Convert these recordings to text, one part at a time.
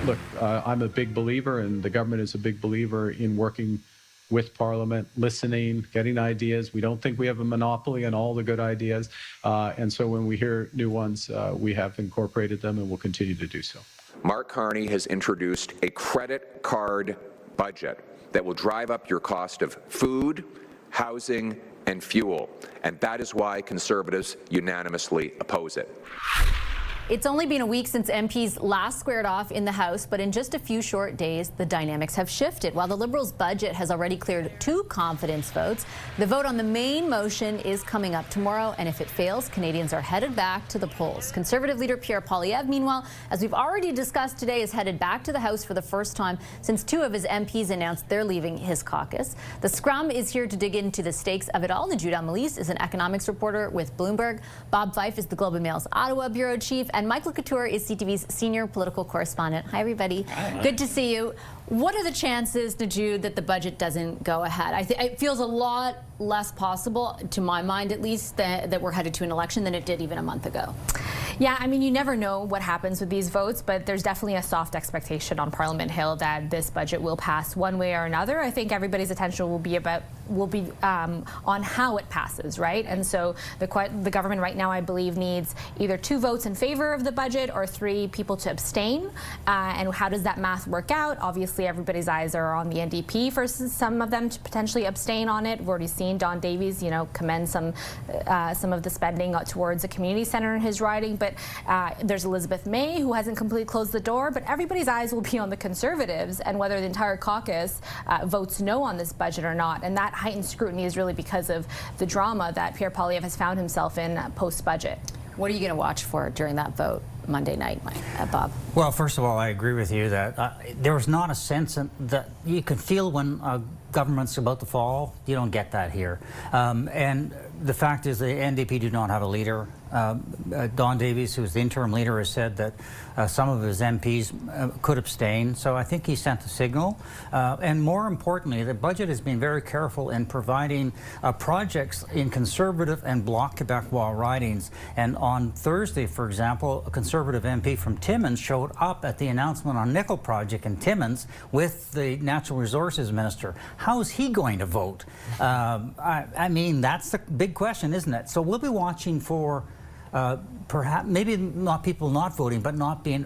Look, I'm a big believer, and the government is a big believer in working with Parliament, listening, getting ideas. We don't think we have a monopoly on all the good ideas. And so when we hear new ones, we have incorporated them and will continue to do so. Mark Carney has introduced a credit card budget that will drive up your cost of food, housing, and fuel. And that is why Conservatives unanimously oppose it. It's only been a week since MPs last squared off in the House, but in just a few short days, the dynamics have shifted. While the Liberals' budget has already cleared 2 confidence votes, the vote on the main motion is coming up tomorrow, and if it fails, Canadians are headed back to the polls. Conservative leader Pierre Poilievre, meanwhile, as we've already discussed today, is headed back to the House for the first time since 2 of his MPs announced they're leaving his caucus. The Scrum is here to dig into the stakes of it all. Nojoud Mallees is an economics reporter with Bloomberg. Bob Fife is the Globe and Mail's Ottawa bureau chief, and Michael Couteur is CTV's senior political correspondent. Hi, everybody. Hi. Good to see you. What are the chances, Nojoud, that the budget doesn't go ahead? It feels a lot less possible, to my mind at least, that we're headed to an election than it did even a month ago. Yeah, I mean, you never know what happens with these votes, but there's definitely a soft expectation on Parliament Hill that this budget will pass one way or another. I think everybody's attention will be on how it passes, right? And so the government right now, I believe, needs either 2 votes in favor of the budget or 3 people to abstain. And how does that math work out? Obviously, everybody's eyes are on the NDP for some of them to potentially abstain on it. We've already seen Don Davies, commend some of the spending towards a community center in his riding. But there's Elizabeth May, who hasn't completely closed the door. But everybody's eyes will be on the Conservatives and whether the entire caucus votes no on this budget or not. And that heightened scrutiny is really because of the drama that Pierre Poilievre has found himself in post-budget. What are you going to watch for during that vote Monday night, Bob? Well, first of all, I agree with you that there was not a sense that you could feel when government's about to fall. You don't get that here. And the fact is the NDP do not have a leader. Don Davies, who's the interim leader, has said that some of his MPs could abstain. So I think he sent a signal. And more importantly, the budget has been very careful in providing projects in Conservative and Bloc Quebecois ridings. And on Thursday, for example, a Conservative MP from Timmins showed up at the announcement on Nickel Project in Timmins with the Natural Resources Minister. How is he going to vote? I mean, that's the big question, isn't it? So we'll be watching for perhaps maybe not people not voting, but not being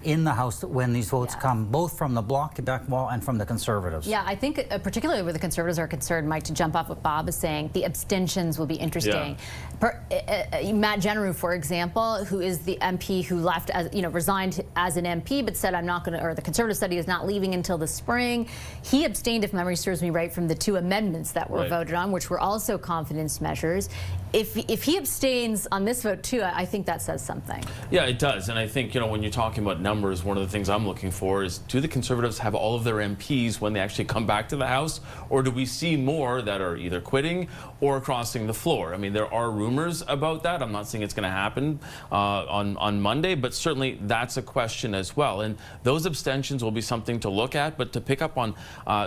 in the House when these votes come, both from the Bloc Quebecois and from the Conservatives. Yeah, I think particularly where the Conservatives are concerned, Mike, to jump off what Bob is saying, the abstentions will be interesting. Yeah. Matt Genereux, for example, who is the MP who left as resigned as an MP, but said I'm not going to, or the Conservative study is not leaving until the spring. He abstained, if memory serves me right, from the 2 amendments that were voted on, which were also confidence measures. If he abstains on this vote too, I think that says something. Yeah, it does. And I think, when you're talking about numbers, one of the things I'm looking for is, do the Conservatives have all of their MPs when they actually come back to the House? Or do we see more that are either quitting or crossing the floor? I mean, there are rumors about that. I'm not saying it's going to happen on Monday, but certainly that's a question as well. And those abstentions will be something to look at. But to pick up on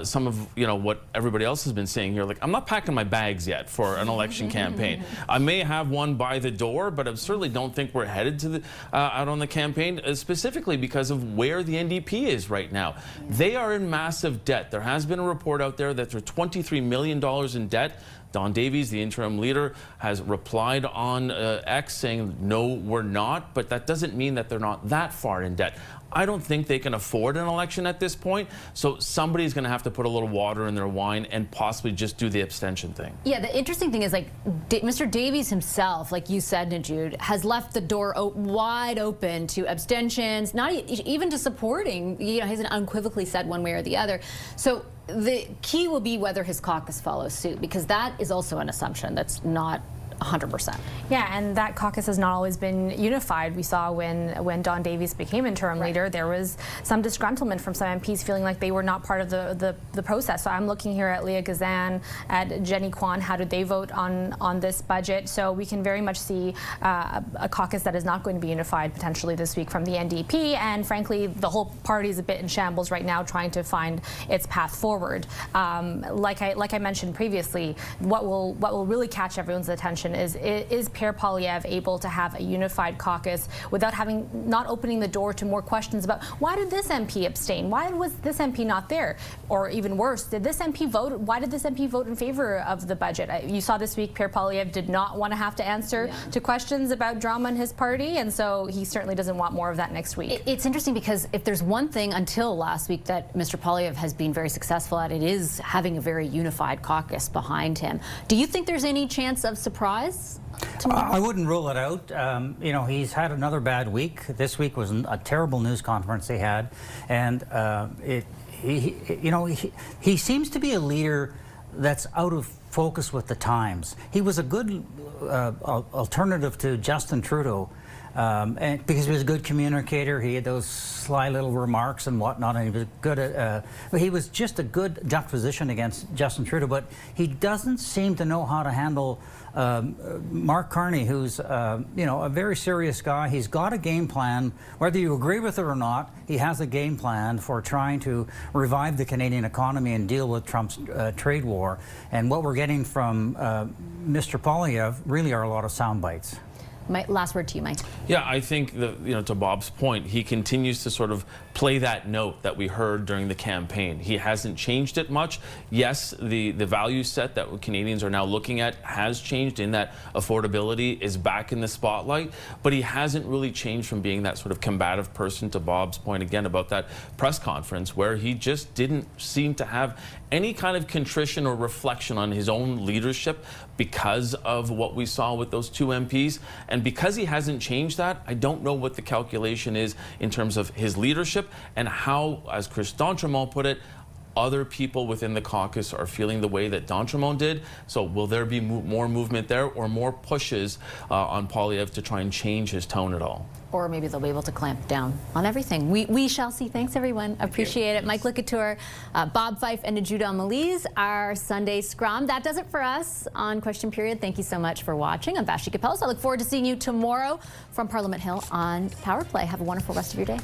some of, what everybody else has been saying here, like, I'm not packing my bags yet for an election campaign. I may have one by the door, but I certainly don't think we're headed to out on the campaign, specifically because of where the NDP is right now. They are in massive debt. There has been a report out there that they're $23 million in debt. Don Davies, the interim leader, has replied on X saying, no, we're not, but that doesn't mean that they're not that far in debt. I don't think they can afford an election at this point, so somebody's going to have to put a little water in their wine and possibly just do the abstention thing. Yeah, the interesting thing is, like, Mr. Davies himself, like you said, Nojoud, has left the door wide open to abstentions, not even to supporting. He hasn't unequivocally said one way or the other. So the key will be whether his caucus follows suit, because that is also an assumption that's not 100%. Yeah, and that caucus has not always been unified. We saw when Don Davies became interim leader, there was some disgruntlement from some MPs feeling like they were not part of the process. So I'm looking here at Leah Gazan, at Jenny Kwan. How did they vote on this budget? So we can very much see a caucus that is not going to be unified potentially this week from the NDP. And frankly, the whole party is a bit in shambles right now, trying to find its path forward. Like I mentioned previously, what will really catch everyone's attention question is Pierre Poilievre able to have a unified caucus without not opening the door to more questions about why did this MP abstain? Why was this MP not there? Or even worse, did this MP vote? Why did this MP vote in favor of the budget? You saw this week Pierre Poilievre did not want to have to answer to questions about drama in his party, and so he certainly doesn't want more of that next week. It's interesting because if there's one thing until last week that Mr. Poilievre has been very successful at, it is having a very unified caucus behind him. Do you think there's any chance of surprise tomorrow? I wouldn't rule it out. You know, he's had another bad week. This week was a terrible news conference he had, and he seems to be a leader that's out of focus with the times. He was a good alternative to Justin Trudeau. And because he was a good communicator, he had those sly little remarks and whatnot, and he was good at. He was just a good juxtaposition against Justin Trudeau, but he doesn't seem to know how to handle Mark Carney, who's you know, a very serious guy. He's got a game plan, whether you agree with it or not. He has a game plan for trying to revive the Canadian economy and deal with Trump's trade war. And what we're getting from Mr. Poilievre really are a lot of sound bites. Last word to you, Mike. Yeah, I think that, you know, to Bob's point, he continues to sort of play that note that we heard during the campaign. He hasn't changed it much. Yes, the value set that Canadians are now looking at has changed in that affordability is back in the spotlight, but he hasn't really changed from being that sort of combative person, to Bob's point again about that press conference, where he just didn't seem to have any kind of contrition or reflection on his own leadership because of what we saw with those two MPs. And because he hasn't changed that, I don't know what the calculation is in terms of his leadership and how, as Chris d'Entremont put it, other people within the caucus are feeling the way that d'Entremont did. So will there be more movement there or more pushes on Poilievre to try and change his tone at all? Or maybe they'll be able to clamp down on everything. We shall see. Thanks, everyone. Appreciate it. Mike Couteur, Bob Fife, and Nojoud Mallees, our Sunday Scrum. That does it for us on Question Period. Thank you so much for watching. I'm Vashti Capellas. I look forward to seeing you tomorrow from Parliament Hill on Power Play. Have a wonderful rest of your day.